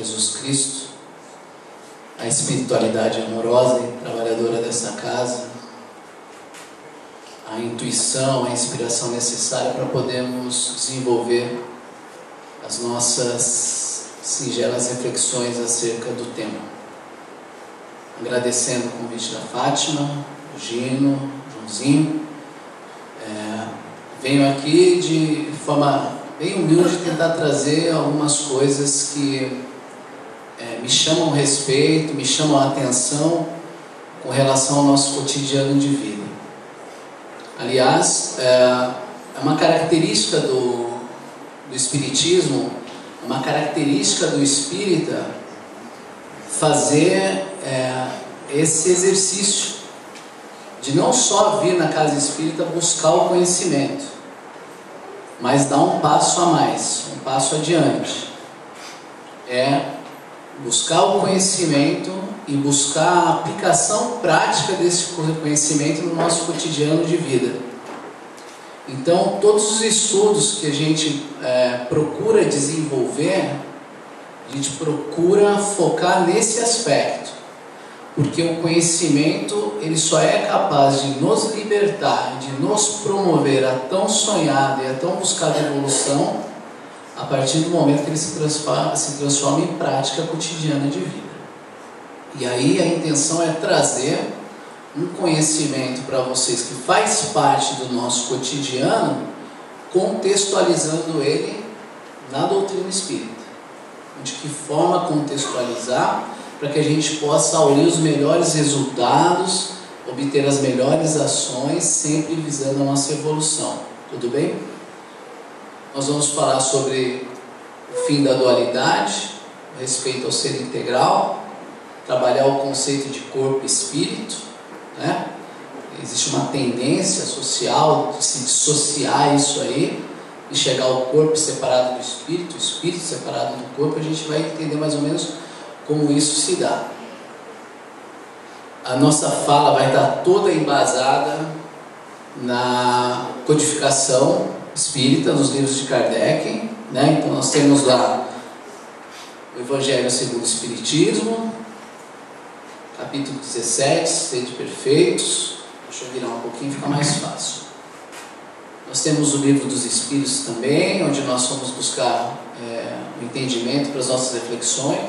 Jesus Cristo, a espiritualidade amorosa e trabalhadora dessa casa, a intuição, a inspiração necessária para podermos desenvolver as nossas singelas reflexões acerca do tema. Agradecendo o convite da Fátima, o Gino, o Joãozinho. Venho aqui de forma bem humilde tentar trazer algumas coisas que me chamam respeito, me chamam a atenção com relação ao nosso cotidiano de vida. Aliás, é uma característica do Espiritismo, uma característica do espírita fazer esse exercício de não só vir na casa espírita buscar o conhecimento, mas dar um passo a mais, um passo adiante. Buscar o conhecimento e buscar a aplicação prática desse conhecimento no nosso cotidiano de vida. Então, todos os estudos que a gente procura desenvolver, a gente procura focar nesse aspecto, porque o conhecimento ele só é capaz de nos libertar, de nos promover a tão sonhada e a tão buscada evolução a partir do momento que ele se transforma em prática cotidiana de vida. E aí a intenção é trazer um conhecimento para vocês que faz parte do nosso cotidiano, contextualizando ele na doutrina espírita. De que forma contextualizar para que a gente possa aurir os melhores resultados, obter as melhores ações, sempre visando a nossa evolução. Tudo bem? Nós vamos falar sobre o fim da dualidade, respeito ao ser integral, trabalhar o conceito de corpo e espírito, né? Existe uma tendência social de se dissociar isso aí e chegar ao corpo separado do espírito, o espírito separado do corpo. A gente vai entender mais ou menos como isso se dá. A nossa fala vai estar toda embasada na codificação espírita, nos livros de Kardec, né? Então nós temos lá o Evangelho segundo o Espiritismo, capítulo 17, Sede Perfeitos. Deixa eu virar um pouquinho, fica mais fácil. Nós temos o Livro dos Espíritos também, onde nós vamos buscar o entendimento para as nossas reflexões.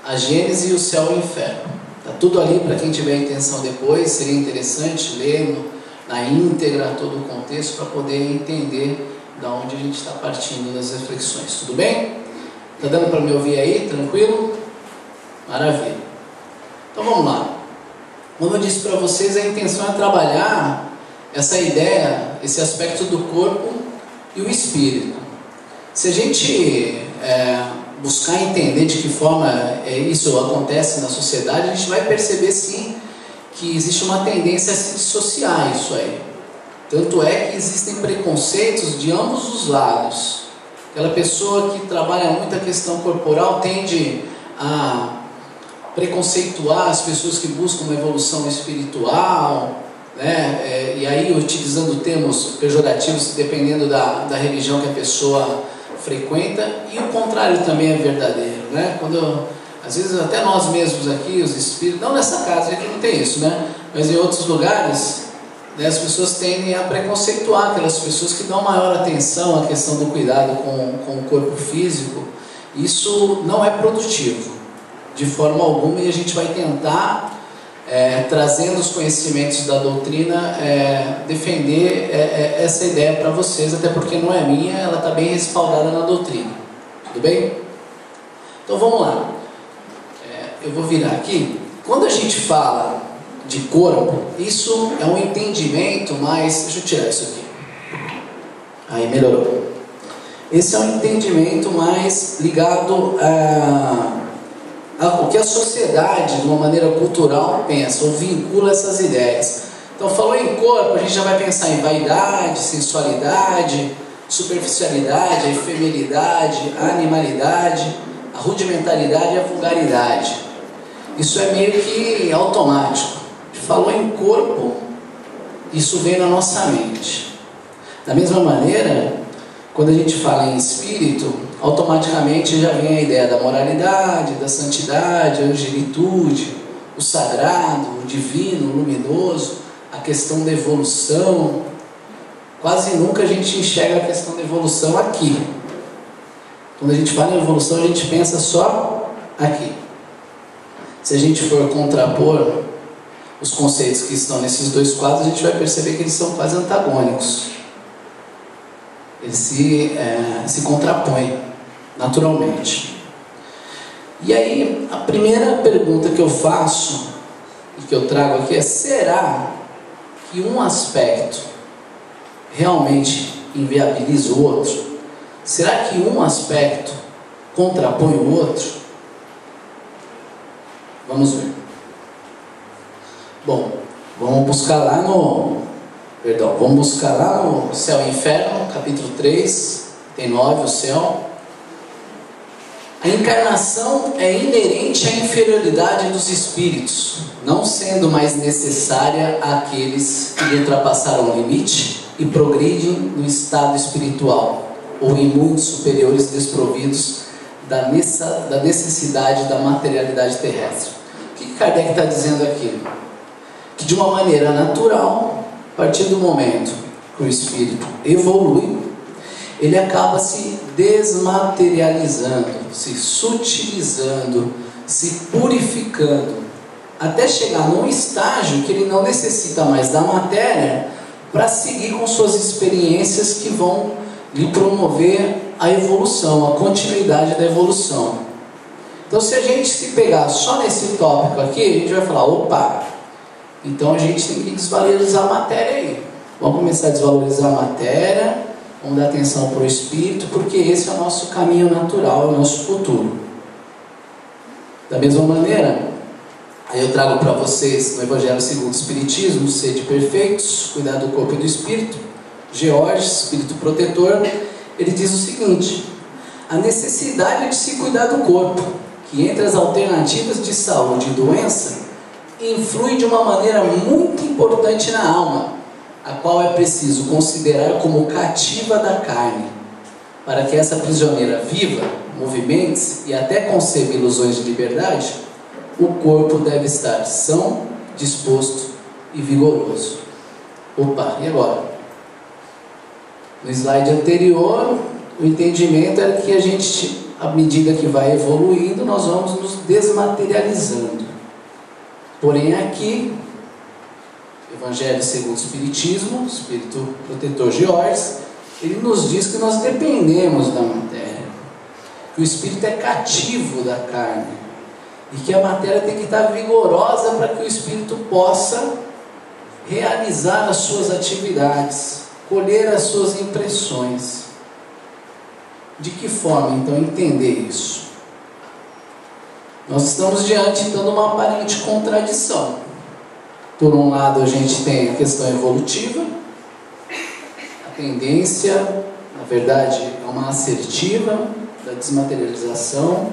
A Gênese e o Céu e o Inferno. Está tudo ali para quem tiver intenção depois. Seria interessante ler na íntegra todo o contexto para poder entender da onde a gente está partindo das reflexões. Tudo bem? Está dando para me ouvir aí? Tranquilo? Maravilha. Então vamos lá. Como eu disse para vocês, a intenção é trabalhar essa ideia, esse aspecto do corpo e o espírito. Se a gente buscar entender de que forma isso acontece na sociedade, a gente vai perceber sim que existe uma tendência a se dissociar isso aí. Tanto é que existem preconceitos de ambos os lados. Aquela pessoa que trabalha muito a questão corporal tende a preconceituar as pessoas que buscam uma evolução espiritual, né? E aí utilizando termos pejorativos dependendo da religião que a pessoa frequenta, e o contrário também é verdadeiro, né? Às vezes até nós mesmos aqui, os espíritos, não nessa casa, aqui não tem isso, né? Mas em outros lugares, né, as pessoas tendem a preconceituar aquelas pessoas que dão maior atenção à questão do cuidado com o corpo físico. Isso não é produtivo de forma alguma, e a gente vai tentar, trazendo os conhecimentos da doutrina, defender essa ideia para vocês, até porque não é minha, ela está bem respaldada na doutrina. Tudo bem? Então vamos lá. Eu vou virar aqui. Quando a gente fala de corpo, isso é um entendimento mais... Deixa eu tirar isso aqui. Aí melhorou. Esse é um entendimento mais ligado ao que a sociedade, de uma maneira cultural, pensa ou vincula essas ideias. Então, falou em corpo, a gente já vai pensar em vaidade, sensualidade, superficialidade, a efemeridade, a animalidade, a rudimentalidade e a vulgaridade. Isso é meio que automático. Falou em corpo, isso vem na nossa mente. Da mesma maneira, quando a gente fala em espírito, automaticamente já vem a ideia da moralidade, da santidade, a angelitude, o sagrado, o divino, o luminoso, a questão da evolução. Quase nunca a gente enxerga a questão da evolução aqui. Quando a gente fala em evolução, a gente pensa só aqui. Se a gente for contrapor os conceitos que estão nesses dois quadros, a gente vai perceber que eles são quase antagônicos. Eles se contrapõem naturalmente. E aí, a primeira pergunta que eu faço e que eu trago aqui é: será que um aspecto realmente inviabiliza o outro? Será que um aspecto contrapõe o outro? Vamos ver. Bom, vamos buscar lá no Céu e Inferno, capítulo 3, tem 9, o céu. A encarnação é inerente à inferioridade dos espíritos, não sendo mais necessária àqueles que ultrapassaram o limite e progridem no estado espiritual, ou em mundos superiores desprovidos da necessidade da materialidade terrestre. O que Kardec está dizendo aqui? Que de uma maneira natural, a partir do momento que o espírito evolui, ele acaba se desmaterializando, se sutilizando, se purificando, até chegar num estágio que ele não necessita mais da matéria para seguir com suas experiências que vão lhe promover a evolução, a continuidade da evolução. Então, se a gente se pegar só nesse tópico aqui, a gente vai falar: opa, então a gente tem que desvalorizar a matéria aí. Vamos começar a desvalorizar a matéria, vamos dar atenção para o espírito, porque esse é o nosso caminho natural, é o nosso futuro. Da mesma maneira, aí eu trago para vocês no Evangelho segundo o Espiritismo: sede perfeitos, cuidar do corpo e do espírito. Georges, espírito protetor, ele diz o seguinte: a necessidade de se cuidar do corpo, que entre as alternativas de saúde e doença, influi de uma maneira muito importante na alma, a qual é preciso considerar como cativa da carne. Para que essa prisioneira viva, movimente-se e até conceba ilusões de liberdade, o corpo deve estar são, disposto e vigoroso. Opa, e agora? No slide anterior, o entendimento era que a gente, à medida que vai evoluindo, nós vamos nos desmaterializando. Porém aqui, Evangelho segundo o Espiritismo, Espírito Protetor Georges, ele nos diz que nós dependemos da matéria, que o espírito é cativo da carne, e que a matéria tem que estar vigorosa para que o espírito possa realizar as suas atividades, colher as suas impressões. De que forma então entender isso? Nós estamos diante então de uma aparente contradição. Por um lado, a gente tem a questão evolutiva, a tendência, na verdade, é uma assertiva da desmaterialização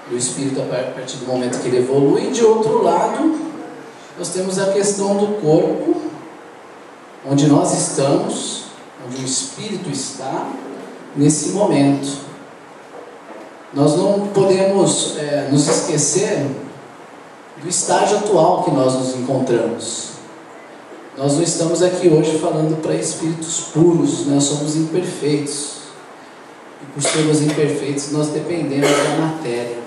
do espírito a partir do momento que ele evolui. E de outro lado, nós temos a questão do corpo, onde nós estamos, onde o espírito está nesse momento. Nós não podemos nos esquecer do estágio atual que nós nos encontramos. Nós não estamos aqui hoje falando para espíritos puros, nós somos imperfeitos. E por sermos imperfeitos, nós dependemos da matéria.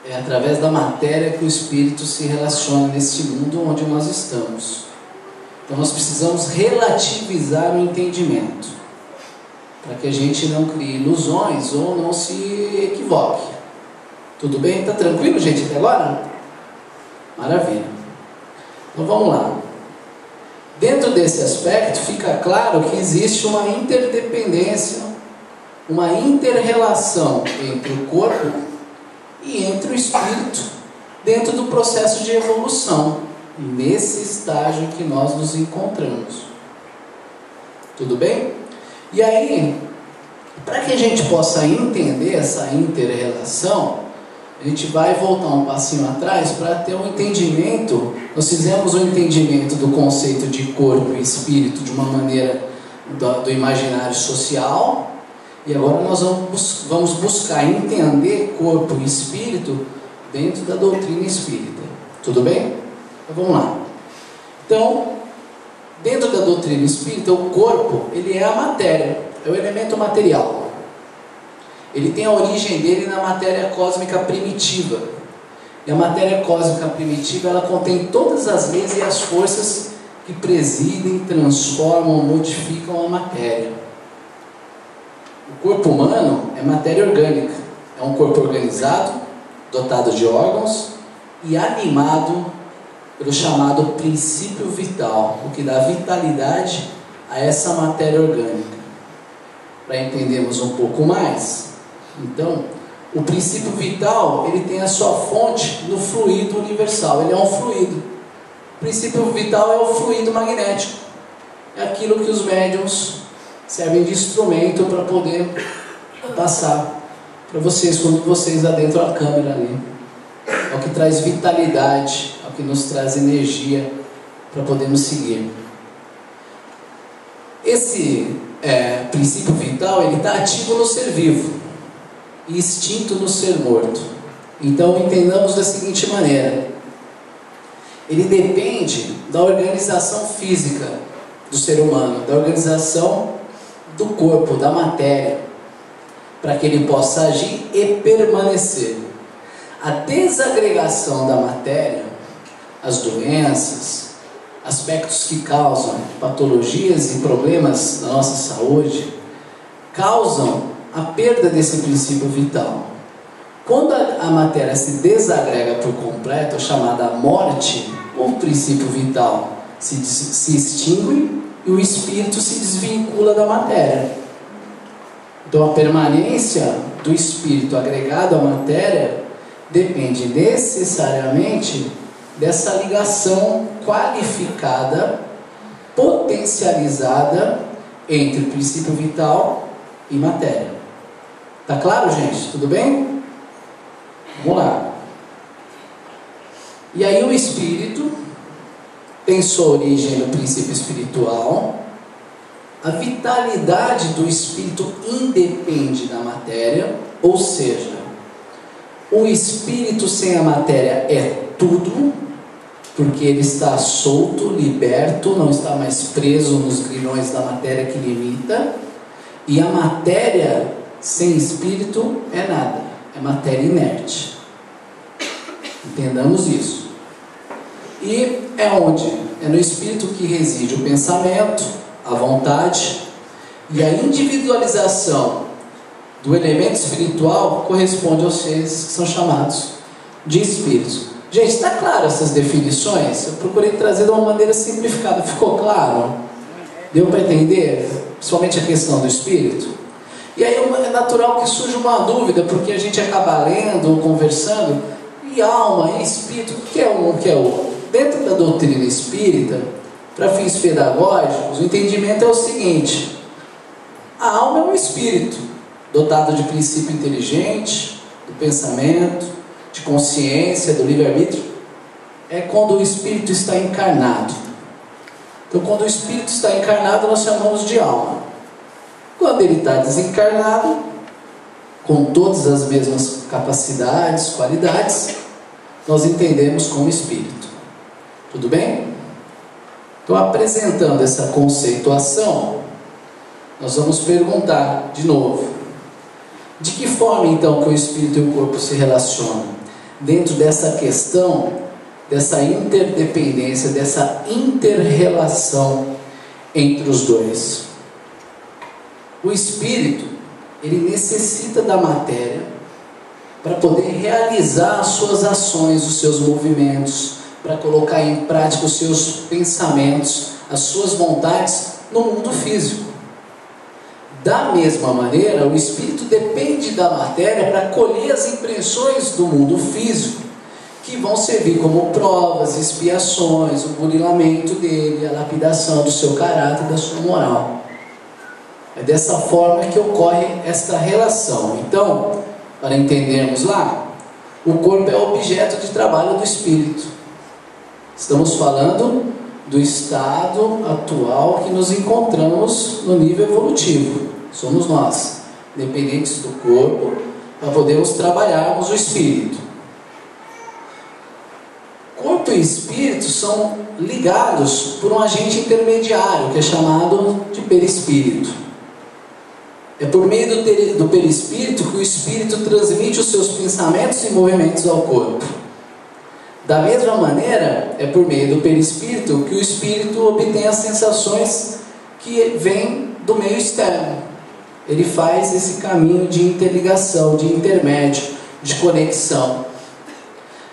É através da matéria que o espírito se relaciona nesse mundo onde nós estamos. Então nós precisamos relativizar o entendimento, para que a gente não crie ilusões ou não se equivoque. Tudo bem? Está tranquilo, gente, até agora? Maravilha. Então vamos lá. Dentro desse aspecto fica claro que existe uma interdependência, uma inter-relação entre o corpo e entre o espírito dentro do processo de evolução, nesse estágio que nós nos encontramos. Tudo bem? E aí, para que a gente possa entender essa inter-relação, a gente vai voltar um passinho atrás para ter um entendimento. Nós fizemos um entendimento do conceito de corpo e espírito de uma maneira do imaginário social, E agora nós vamos buscar entender corpo e espírito dentro da doutrina espírita. Tudo bem? Então vamos lá. Então, dentro da doutrina espírita, o corpo, ele é a matéria, é o elemento material. Ele tem a origem dele na matéria cósmica primitiva. E a matéria cósmica primitiva, ela contém todas as leis e as forças que presidem, transformam, modificam a matéria. O corpo humano é matéria orgânica. É um corpo organizado, dotado de órgãos e animado pelo chamado princípio vital, o que dá vitalidade a essa matéria orgânica. Para entendermos um pouco mais, então, o princípio vital, ele tem a sua fonte no fluido universal. Ele é um fluido. O princípio vital é o fluido magnético. É aquilo que os médiuns servem de instrumento para poder passar para vocês, quando vocês adentram a câmera ali. É o que traz vitalidade, é o que nos traz energia para podermos seguir. Esse princípio vital, ele está ativo no ser vivo e extinto no ser morto. Então entendamos da seguinte maneira: ele depende da organização física do ser humano, da organização do corpo, da matéria, para que ele possa agir e permanecer. A desagregação da matéria, as doenças, aspectos que causam patologias e problemas na nossa saúde, causam a perda desse princípio vital. Quando a matéria se desagrega por completo, chamada morte, o princípio vital se extingue e o espírito se desvincula da matéria. Então a permanência do espírito agregado à matéria depende necessariamente dessa ligação qualificada, potencializada entre princípio vital e matéria. Tá claro, gente? Tudo bem? Vamos lá. E aí o espírito tem sua origem no princípio espiritual. A vitalidade do espírito independe da matéria, ou seja, o espírito sem a matéria é tudo, porque ele está solto, liberto, não está mais preso nos grilhões da matéria que limita, e a matéria sem espírito é nada, é matéria inerte. Entendamos isso. E é onde? É no espírito que reside o pensamento, a vontade, e a individualização do elemento espiritual corresponde aos seres que são chamados de espíritos. Gente, está claro essas definições? Eu procurei trazer de uma maneira simplificada. Ficou claro? Deu para entender? Principalmente a questão do espírito? E aí é natural que surja uma dúvida, porque a gente acaba lendo ou conversando, e alma, e espírito, o que é um, o que é outro? Dentro da doutrina espírita, para fins pedagógicos, o entendimento é o seguinte: a alma é um espírito, dotado de princípio inteligente, do pensamento, de consciência, do livre-arbítrio. É quando o espírito está encarnado. Então, quando o espírito está encarnado, nós chamamos de alma. Quando ele está desencarnado, com todas as mesmas capacidades, qualidades, nós entendemos como espírito. Tudo bem? Então, apresentando essa conceituação, nós vamos perguntar de novo: de que forma então que o espírito e o corpo se relacionam? Dentro dessa questão, dessa interdependência, dessa inter-relação entre os dois. O espírito, ele necessita da matéria para poder realizar as suas ações, os seus movimentos, para colocar em prática os seus pensamentos, as suas vontades no mundo físico. Da mesma maneira, o espírito depende da matéria para colher as impressões do mundo físico, que vão servir como provas, expiações, o burilamento dele, a lapidação do seu caráter e da sua moral. É dessa forma que ocorre esta relação. Então, para entendermos lá, o corpo é objeto de trabalho do espírito. Estamos falando do estado atual que nos encontramos no nível evolutivo. Somos nós. independentes do corpo, para podermos trabalharmos o espírito. Corpo e espírito são ligados por um agente intermediário, que é chamado de perispírito. É por meio do perispírito que o espírito transmite os seus pensamentos e movimentos ao corpo. Da mesma maneira, é por meio do perispírito que o espírito obtém as sensações que vêm do meio externo. Ele faz esse caminho de interligação, de intermédio, de conexão.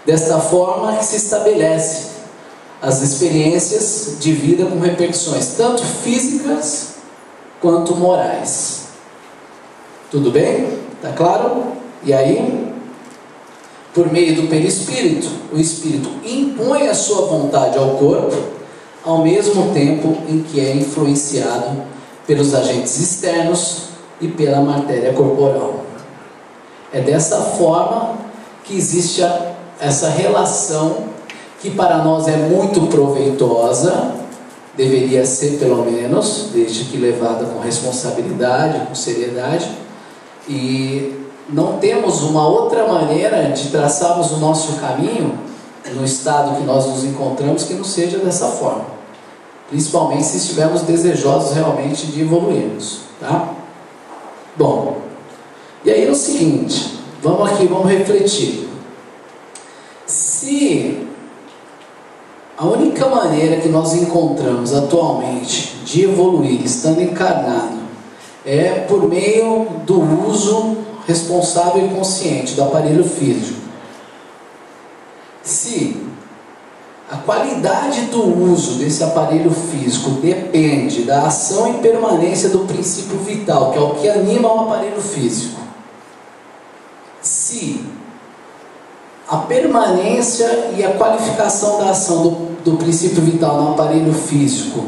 Desta forma que se estabelece as experiências de vida com repercussões tanto físicas quanto morais. Tudo bem? Tá claro? E aí, por meio do perispírito, o espírito impõe a sua vontade ao corpo, ao mesmo tempo em que é influenciado pelos agentes externos e pela matéria corporal. É dessa forma que existe essa relação que para nós é muito proveitosa, deveria ser pelo menos, desde que levada com responsabilidade, com seriedade, e não temos uma outra maneira de traçarmos o nosso caminho no estado que nós nos encontramos que não seja dessa forma, principalmente se estivermos desejosos realmente de evoluirmos, tá? Bom, e aí é o seguinte, vamos refletir. Se a única maneira que nós encontramos atualmente de evoluir estando encarnado é por meio do uso responsável e consciente do aparelho físico, se a qualidade do uso desse aparelho físico depende da ação e permanência do princípio vital, que é o que anima o aparelho físico, se a permanência e a qualificação da ação do princípio vital no aparelho físico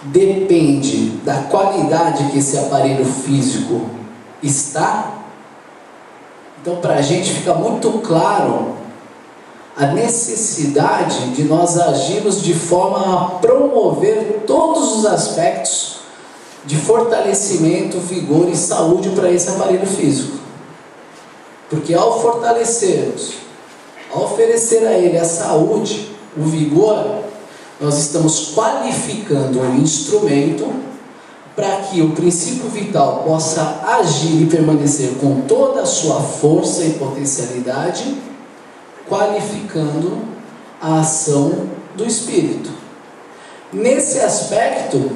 depende da qualidade que esse aparelho físico está, então para a gente fica muito claro a necessidade de nós agirmos de forma a promover todos os aspectos de fortalecimento, vigor e saúde para esse aparelho físico. Porque ao fortalecermos, ao oferecer a ele a saúde, o vigor, nós estamos qualificando o instrumento para que o princípio vital possa agir e permanecer com toda a sua força e potencialidade, qualificando a ação do espírito. Nesse aspecto,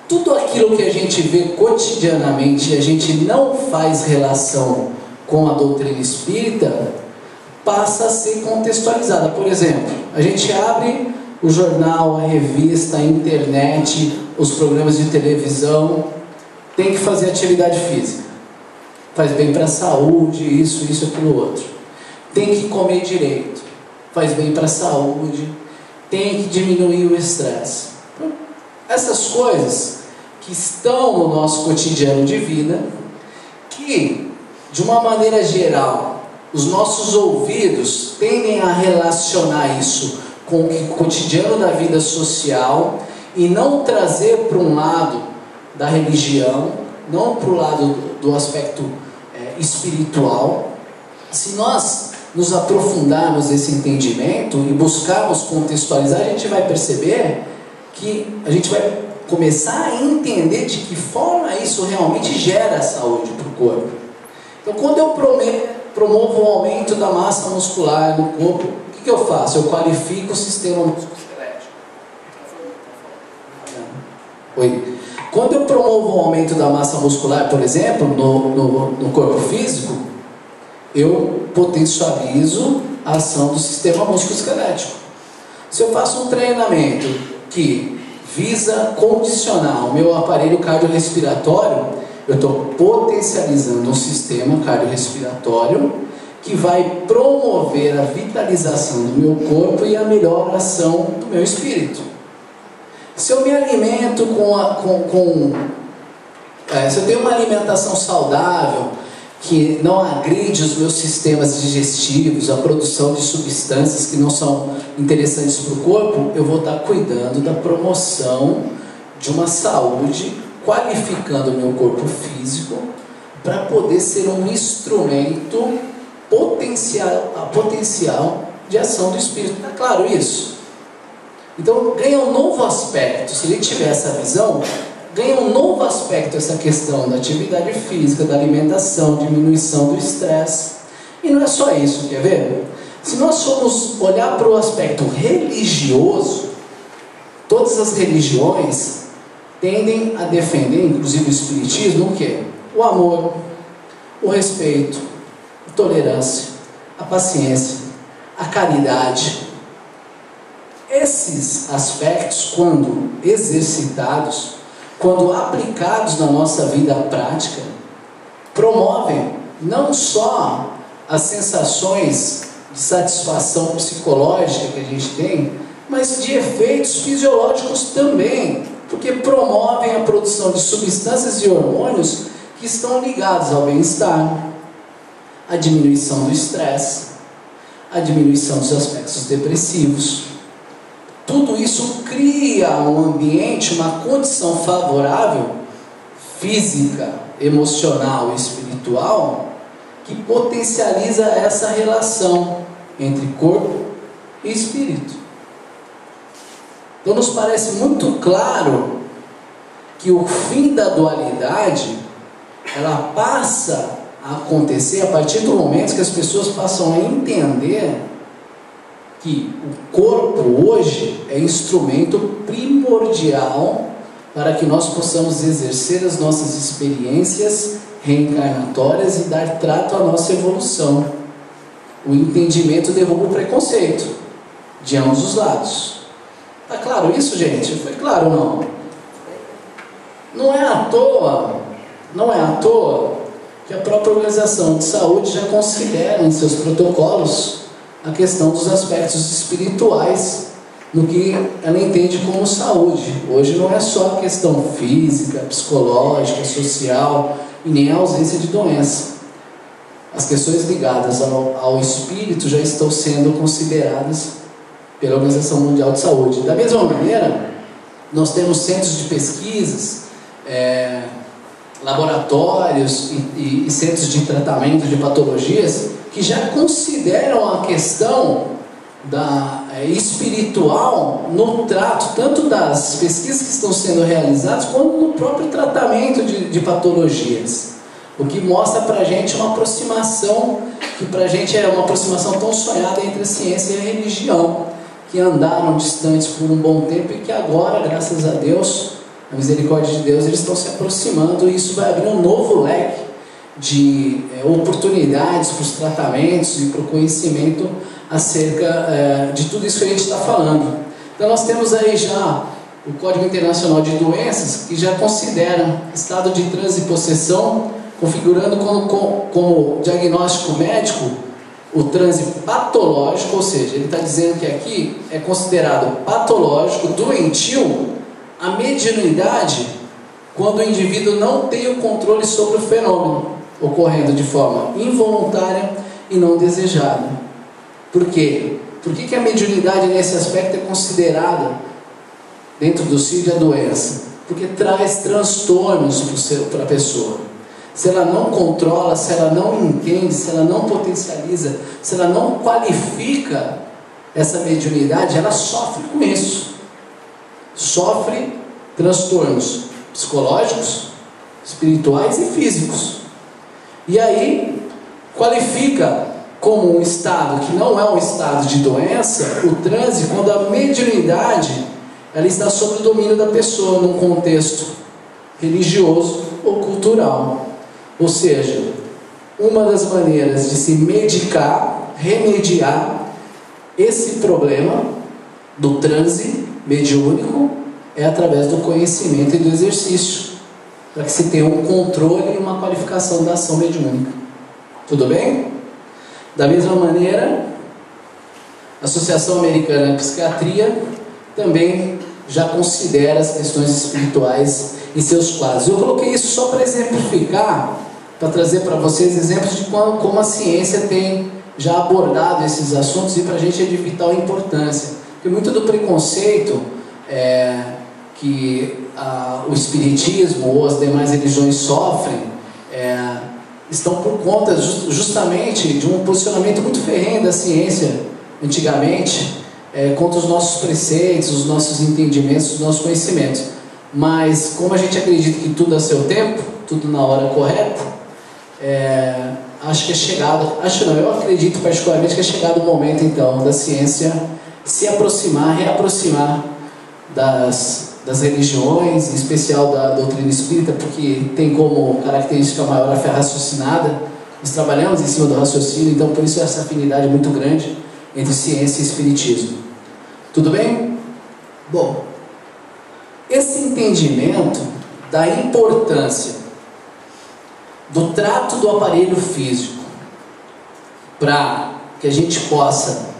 tudo aquilo que a gente vê cotidianamente e a gente não faz relação com a doutrina espírita, passa a ser contextualizada. Por exemplo, a gente abre o jornal, a revista, a internet, os programas de televisão, tem que fazer atividade física, faz bem para a saúde, isso, aquilo, outro. Tem que comer direito, faz bem para a saúde, tem que diminuir o estresse. Essas coisas que estão no nosso cotidiano de vida, que de uma maneira geral os nossos ouvidos tendem a relacionar isso com o cotidiano da vida social e não trazer para um lado da religião, não para o lado do aspecto espiritual. Se nós nos aprofundarmos nesse entendimento e buscarmos contextualizar, a gente vai perceber que a gente vai começar a entender de que forma isso realmente gera saúde para o corpo. Então, quando eu promovo o aumento da massa muscular no corpo, o que eu faço? Eu qualifico o sistema musculoesquelético. Oi. Quando eu promovo o aumento da massa muscular, por exemplo, no corpo físico, eu potencializo a ação do sistema musculoesquelético. Se eu faço um treinamento que visa condicionar o meu aparelho cardiorrespiratório, eu estou potencializando um sistema cardiorrespiratório que vai promover a vitalização do meu corpo e a melhor ação do meu espírito. Se eu me alimento se eu tenho uma alimentação saudável, que não agride os meus sistemas digestivos, a produção de substâncias que não são interessantes para o corpo, eu vou estar cuidando da promoção de uma saúde, qualificando o meu corpo físico para poder ser um instrumento potencial de ação do Espírito. Está claro isso? Então ganha um novo aspecto. Se ele tiver essa visão, ganha um novo aspecto essa questão da atividade física, da alimentação, diminuição do estresse. E não é só isso, quer ver? Se nós formos olhar para o aspecto religioso, todas as religiões tendem a defender, inclusive o Espiritismo, o quê? O amor, o respeito, a tolerância, a paciência, a caridade. Esses aspectos, quando exercitados, quando aplicados na nossa vida prática, promovem não só as sensações de satisfação psicológica que a gente tem, mas de efeitos fisiológicos também, porque promovem a produção de substâncias e hormônios que estão ligados ao bem-estar, à diminuição do estresse, à diminuição dos aspectos depressivos. Tudo isso cria um ambiente, uma condição favorável, física, emocional e espiritual, que potencializa essa relação entre corpo e espírito. Então nos parece muito claro que o fim da dualidade, ela passa a acontecer a partir do momento que as pessoas passam a entender que o corpo hoje é instrumento primordial para que nós possamos exercer as nossas experiências reencarnatórias e dar trato à nossa evolução. O entendimento derruba o preconceito de ambos os lados. Está claro isso, gente? Foi claro ou não? Não é à toa que a própria Organização de Saúde já considera em seus protocolos a questão dos aspectos espirituais no que ela entende como saúde. Hoje não é só a questão física, psicológica, social e nem a ausência de doença. As questões ligadas ao espírito já estão sendo consideradas pela Organização Mundial de Saúde. Da mesma maneira, nós temos centros de pesquisas, laboratórios e centros de tratamento de patologias que já consideram a questão espiritual no trato, tanto das pesquisas que estão sendo realizadas, quanto no próprio tratamento de patologias. O que mostra para a gente uma aproximação, que para a gente é uma aproximação tão sonhada entre a ciência e a religião, que andaram distantes por um bom tempo e que agora, graças a Deus, a misericórdia de Deus, eles estão se aproximando, e isso vai abrir um novo leque de oportunidades para os tratamentos e para o conhecimento acerca de tudo isso que a gente está falando. Então nós temos aí já o Código Internacional de Doenças, que já considera estado de transe e possessão, configurando como diagnóstico médico o transe patológico, ou seja, ele está dizendo que aqui é considerado patológico, doentio, a mediunidade, quando o indivíduo não tem o controle sobre o fenômeno, ocorrendo de forma involuntária e não desejada. Por quê? Por que a mediunidade nesse aspecto é considerada dentro do CID a doença? Porque traz transtornos para a pessoa. Se ela não controla, se ela não entende, se ela não potencializa, se ela não qualifica essa mediunidade, ela sofre com isso. Sofre transtornos psicológicos, espirituais e físicos. E aí qualifica como um estado que não é um estado de doença o transe, quando a mediunidade ela está sob o domínio da pessoa num contexto religioso ou cultural. Ou seja, uma das maneiras de se medicar, remediar esse problema do transe mediúnico é através do conhecimento e do exercício, para que se tenha um controle e uma qualificação da ação mediúnica. Tudo bem? Da mesma maneira, a Associação Americana de Psiquiatria também já considera as questões espirituais em seus quadros. Eu coloquei isso só para exemplificar, para trazer para vocês exemplos de como a ciência tem já abordado esses assuntos, e para a gente é de vital importância. Porque muito do preconceito que o espiritismo ou as demais religiões sofrem estão por conta justamente de um posicionamento muito ferrenho da ciência, antigamente, contra os nossos preceitos, os nossos entendimentos, os nossos conhecimentos. Mas como a gente acredita que tudo a seu tempo, tudo na hora correta, acho que é chegado, eu acredito particularmente que é chegado o momento então da ciência se aproximar, reaproximar das religiões, em especial da doutrina espírita, porque tem como característica maior a fé raciocinada. Nós trabalhamos em cima do raciocínio, então por isso essa afinidade muito grande entre ciência e espiritismo. Tudo bem? Bom, esse entendimento da importância do trato do aparelho físico para que a gente possa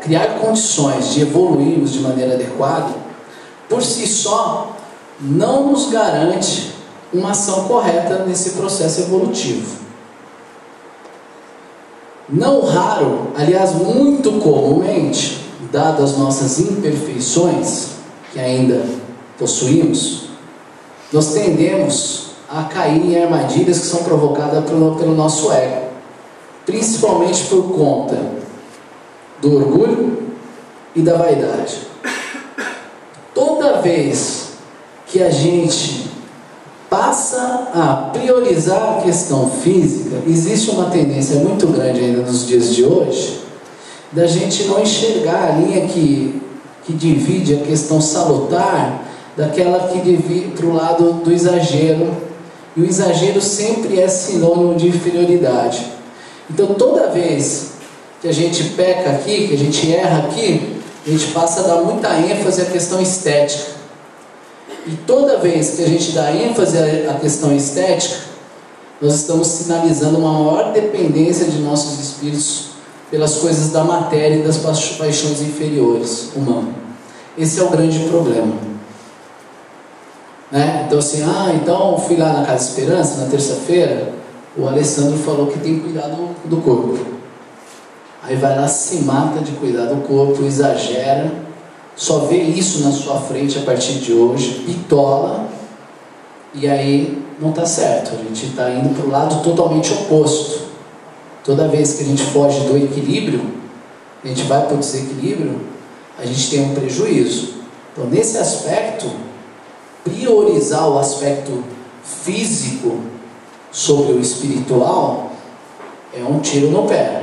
criar condições de evoluirmos de maneira adequada, por si só, não nos garante uma ação correta nesse processo evolutivo. Não raro, aliás, muito comumente, dadas as nossas imperfeições, que ainda possuímos, nós tendemos a cair em armadilhas que são provocadas pelo nosso ego, principalmente por conta do orgulho e da vaidade. Toda vez que a gente passa a priorizar a questão física, existe uma tendência muito grande ainda nos dias de hoje, da gente não enxergar a linha que divide a questão salutar daquela que divide para o lado do exagero, e o exagero sempre é sinônimo de inferioridade. Então toda vez que a gente peca aqui, que a gente erra aqui, a gente passa a dar muita ênfase à questão estética. E toda vez que a gente dá ênfase à questão estética, nós estamos sinalizando uma maior dependência de nossos espíritos pelas coisas da matéria e das paixões inferiores humanas. Esse é o grande problema. Né? Então assim, então fui lá na Casa Esperança, na terça-feira, o Alessandro falou que tem que cuidar do corpo. Aí vai lá, se mata de cuidar do corpo, exagera, só vê isso na sua frente a partir de hoje, pitola, e aí não está certo. A gente está indo para o lado totalmente oposto. Toda vez que a gente foge do equilíbrio, a gente vai para o desequilíbrio, a gente tem um prejuízo. Então nesse aspecto, priorizar o aspecto físico sobre o espiritual é um tiro no pé.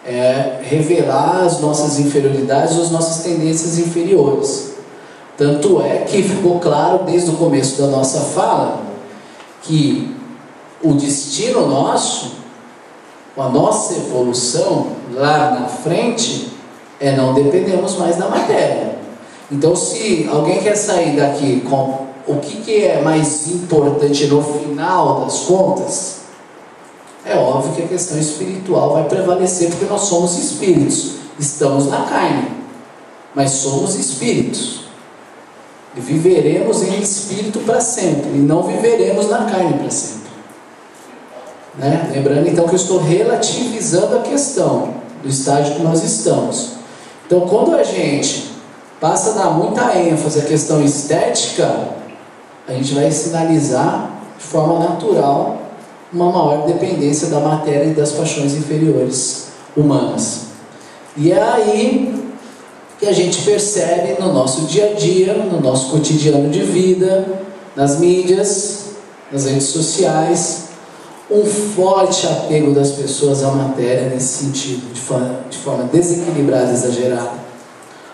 É revelar as nossas inferioridades, as nossas tendências inferiores. Tanto é que ficou claro desde o começo da nossa fala que o destino nosso, a nossa evolução lá na frente, não dependemos mais da matéria. Então se alguém quer sair daqui com o que é mais importante no final das contas, é óbvio que a questão espiritual vai prevalecer, porque nós somos espíritos, estamos na carne, mas somos espíritos, e viveremos em espírito para sempre, e não viveremos na carne para sempre. Né? Lembrando então que eu estou relativizando a questão do estágio que nós estamos. Então quando a gente passa a dar muita ênfase à questão estética, a gente vai sinalizar de forma natural uma maior dependência da matéria e das paixões inferiores humanas. E é aí que a gente percebe no nosso dia a dia, no nosso cotidiano de vida, nas mídias, nas redes sociais, um forte apego das pessoas à matéria nesse sentido, de forma desequilibrada e exagerada,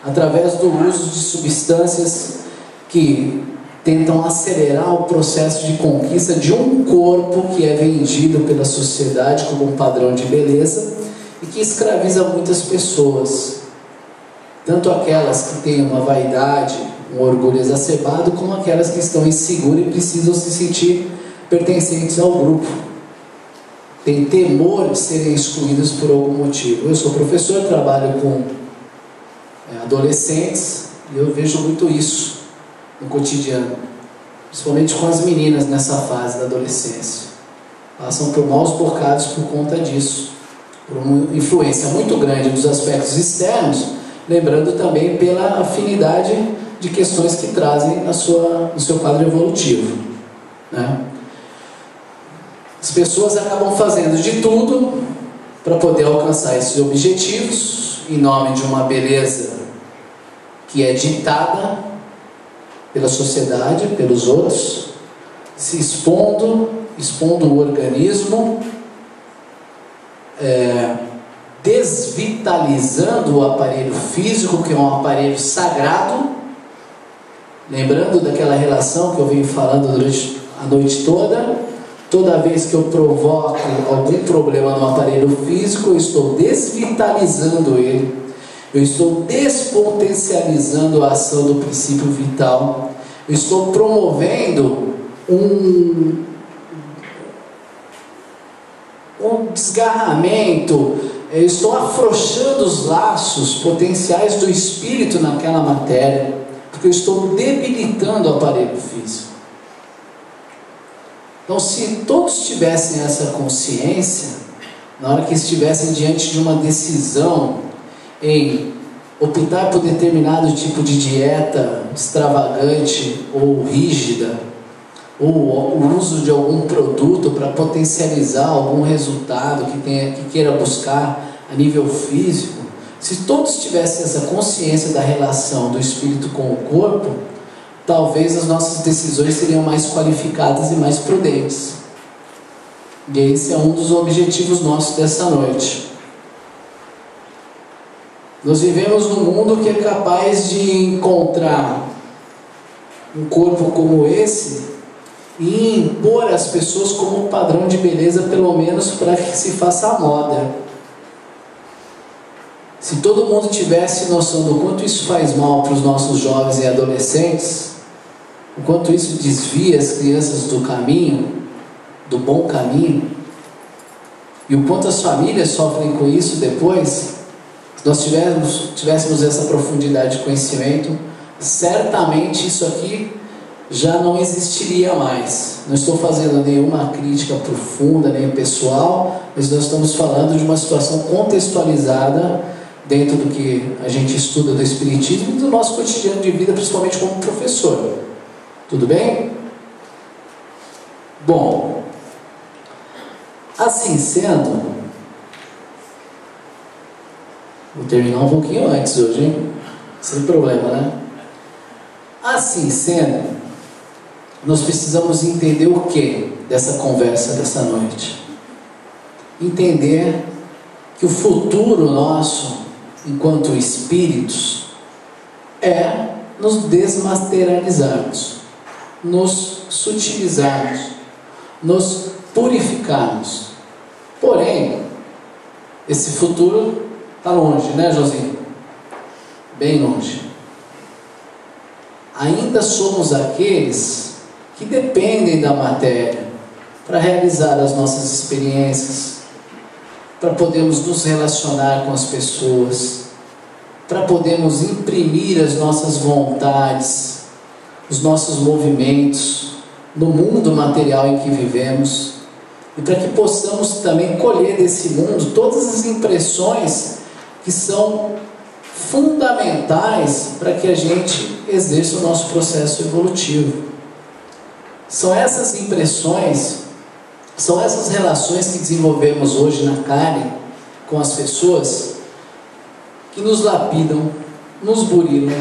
através do uso de substâncias que tentam acelerar o processo de conquista de um corpo que é vendido pela sociedade como um padrão de beleza e que escraviza muitas pessoas, tanto aquelas que têm uma vaidade, um orgulho exacerbado, como aquelas que estão inseguras e precisam se sentir pertencentes ao grupo, tem temor de serem excluídas por algum motivo. Eu sou professor, trabalho com adolescentes e eu vejo muito isso no cotidiano, principalmente com as meninas nessa fase da adolescência. Passam por maus bocados por conta disso, por uma influência muito grande dos aspectos externos, lembrando também pela afinidade de questões que trazem no seu quadro evolutivo, né? As pessoas acabam fazendo de tudo para poder alcançar esses objetivos, em nome de uma beleza que é ditada pela sociedade, pelos outros, se expondo o organismo, desvitalizando o aparelho físico, que é um aparelho sagrado. Lembrando daquela relação que eu venho falando durante a noite toda vez que eu provoco algum problema no aparelho físico, eu estou desvitalizando ele, eu estou despotencializando a ação do princípio vital, eu estou promovendo um desgarramento, eu estou afrouxando os laços potenciais do espírito naquela matéria, porque eu estou debilitando o aparelho físico. Então, se todos tivessem essa consciência, na hora que estivessem diante de uma decisão em optar por determinado tipo de dieta extravagante ou rígida, ou o uso de algum produto para potencializar algum resultado que queira buscar a nível físico, se todos tivessem essa consciência da relação do espírito com o corpo, talvez as nossas decisões seriam mais qualificadas e mais prudentes. E esse é um dos objetivos nossos dessa noite. Nós vivemos num mundo que é capaz de encontrar um corpo como esse e impor às pessoas como um padrão de beleza, pelo menos para que se faça a moda. Se todo mundo tivesse noção do quanto isso faz mal para os nossos jovens e adolescentes, o quanto isso desvia as crianças do caminho, do bom caminho, e o quanto as famílias sofrem com isso depois, se nós tivéssemos essa profundidade de conhecimento, certamente isso aqui já não existiria mais. Não estou fazendo nenhuma crítica profunda, nem pessoal, mas nós estamos falando de uma situação contextualizada dentro do que a gente estuda do Espiritismo e do nosso cotidiano de vida, principalmente como professor. Tudo bem? Bom, assim sendo, vou terminar um pouquinho antes hoje, hein? Sem problema, né? Assim sendo, nós precisamos entender o que dessa conversa dessa noite? Entender que o futuro nosso, enquanto espíritos, é nos desmaterializarmos, nos sutilizarmos, nos purificarmos. Porém, esse futuro está longe, né, Josinho? Bem longe. Ainda somos aqueles que dependem da matéria para realizar as nossas experiências, para podermos nos relacionar com as pessoas, para podermos imprimir as nossas vontades, os nossos movimentos no mundo material em que vivemos, e para que possamos também colher desse mundo todas as impressões que são fundamentais para que a gente exerça o nosso processo evolutivo. São essas impressões, são essas relações que desenvolvemos hoje na carne com as pessoas que nos lapidam, nos burilam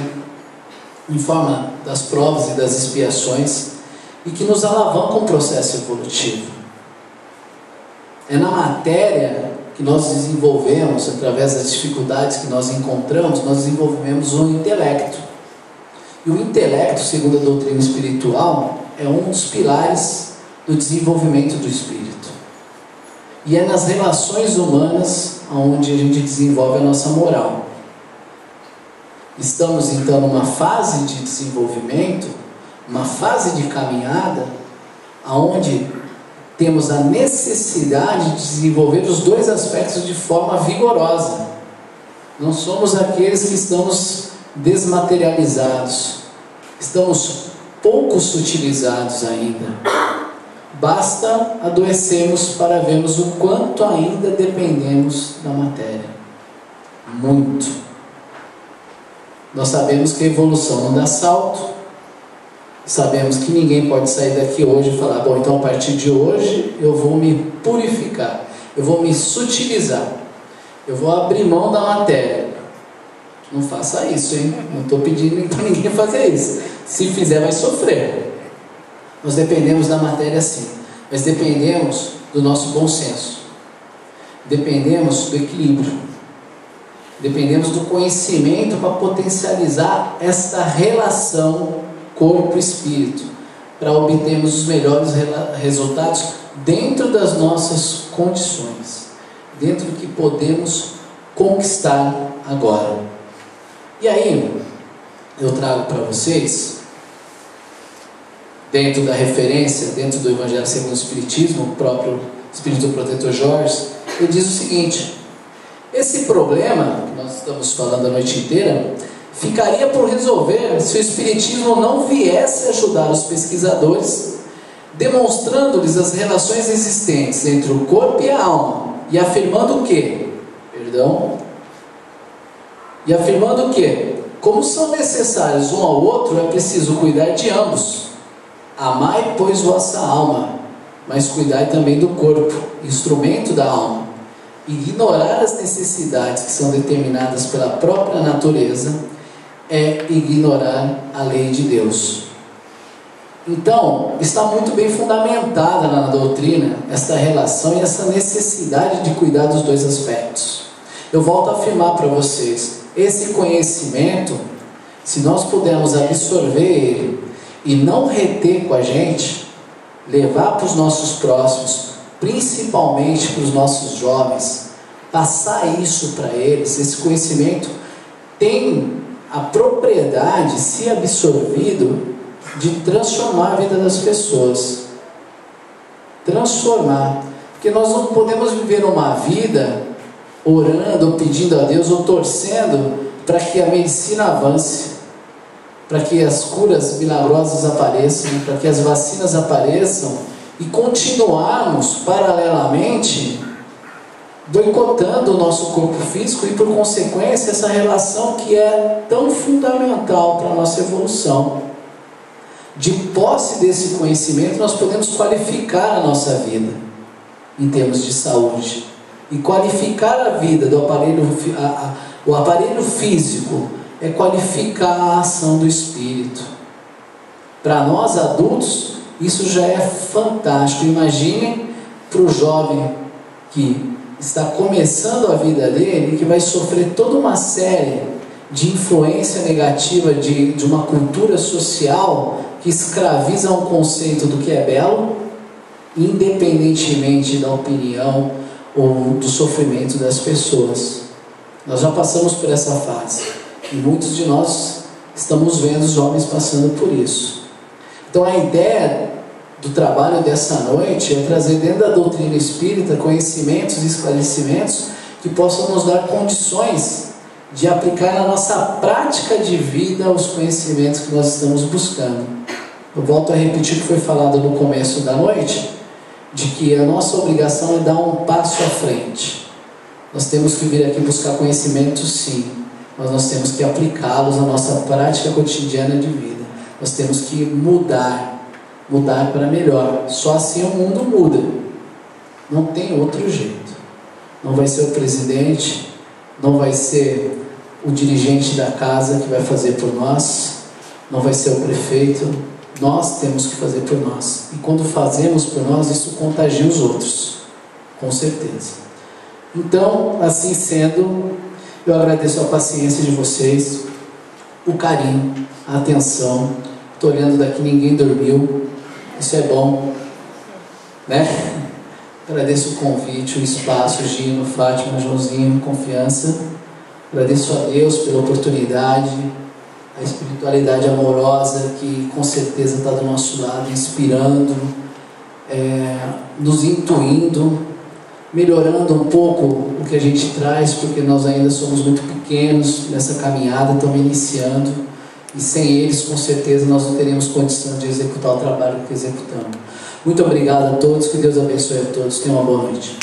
em forma das provas e das expiações e que nos alavancam o processo evolutivo. É na matéria que nós desenvolvemos, através das dificuldades que nós encontramos, nós desenvolvemos o intelecto. E o intelecto, segundo a doutrina espiritual, é um dos pilares do desenvolvimento do espírito. E é nas relações humanas onde a gente desenvolve a nossa moral. Estamos então numa fase de desenvolvimento, uma fase de caminhada, onde temos a necessidade de desenvolver os dois aspectos de forma vigorosa. Não somos aqueles que estamos desmaterializados, estamos pouco sutilizados ainda. Basta adoecermos para vermos o quanto ainda dependemos da matéria. Muito. Nós sabemos que a evolução não dá salto. Sabemos que ninguém pode sair daqui hoje e falar, bom, então a partir de hoje eu vou me purificar, eu vou me sutilizar, eu vou abrir mão da matéria. Não faça isso, hein? Não estou pedindo para ninguém fazer isso. Se fizer, vai sofrer. Nós dependemos da matéria sim, mas dependemos do nosso bom senso. Dependemos do equilíbrio. Dependemos do conhecimento para potencializar esta relação corpo-espírito, para obtermos os melhores resultados dentro das nossas condições, dentro do que podemos conquistar agora. E aí, eu trago para vocês, dentro da referência, dentro do Evangelho segundo o Espiritismo, o próprio Espírito Protetor Jorge, ele diz o seguinte: esse problema, que nós estamos falando a noite inteira, ficaria por resolver se o Espiritismo não viesse ajudar os pesquisadores, demonstrando-lhes as relações existentes entre o corpo e a alma, e afirmando que, como são necessários um ao outro, é preciso cuidar de ambos. Amai, pois, vossa alma, mas cuidai também do corpo, instrumento da alma. Ignorar as necessidades que são determinadas pela própria natureza é ignorar a lei de Deus. Então, está muito bem fundamentada na doutrina esta relação e essa necessidade de cuidar dos dois aspectos. Eu volto a afirmar para vocês, esse conhecimento, se nós pudermos absorver ele e não reter com a gente, levar para os nossos próximos, principalmente para os nossos jovens, passar isso para eles, esse conhecimento tem a propriedade, se absorvido, de transformar a vida das pessoas. Transformar. Porque nós não podemos viver uma vida orando, ou pedindo a Deus, ou torcendo para que a medicina avance, para que as curas milagrosas apareçam, para que as vacinas apareçam, e continuarmos paralelamente boicotando o nosso corpo físico e, por consequência, essa relação que é tão fundamental para a nossa evolução. De posse desse conhecimento, nós podemos qualificar a nossa vida em termos de saúde. E qualificar a vida do o aparelho físico é qualificar a ação do espírito. Para nós adultos, isso já é fantástico. Imaginem para o jovem que está começando a vida dele, que vai sofrer toda uma série de influência negativa de uma cultura social que escraviza um conceito do que é belo, independentemente da opinião ou do sofrimento das pessoas. Nós já passamos por essa fase e muitos de nós estamos vendo os jovens passando por isso. Então a ideia do trabalho dessa noite é trazer dentro da doutrina espírita conhecimentos e esclarecimentos que possam nos dar condições de aplicar na nossa prática de vida os conhecimentos que nós estamos buscando. Eu volto a repetir o que foi falado no começo da noite, de que a nossa obrigação é dar um passo à frente. Nós temos que vir aqui buscar conhecimento, sim, mas nós temos que aplicá-los na nossa prática cotidiana de vida. Nós temos que mudar para melhor. Só assim o mundo muda. Não tem outro jeito. Não vai ser o presidente, não vai ser o dirigente da casa que vai fazer por nós, não vai ser o prefeito. Nós temos que fazer por nós. E quando fazemos por nós, isso contagia os outros, com certeza. Então, assim sendo, eu agradeço a paciência de vocês, o carinho, a atenção. Estou olhando daqui, ninguém dormiu. Isso é bom, né? Agradeço o convite, o espaço, Gino, Fátima, Joãozinho, confiança. Agradeço a Deus pela oportunidade, a espiritualidade amorosa que com certeza está do nosso lado, inspirando, nos intuindo, melhorando um pouco o que a gente traz, porque nós ainda somos muito pequenos nessa caminhada, estamos iniciando. E sem eles, com certeza, nós não teríamos condição de executar o trabalho que executamos. Muito obrigado a todos, que Deus abençoe a todos. Tenham uma boa noite.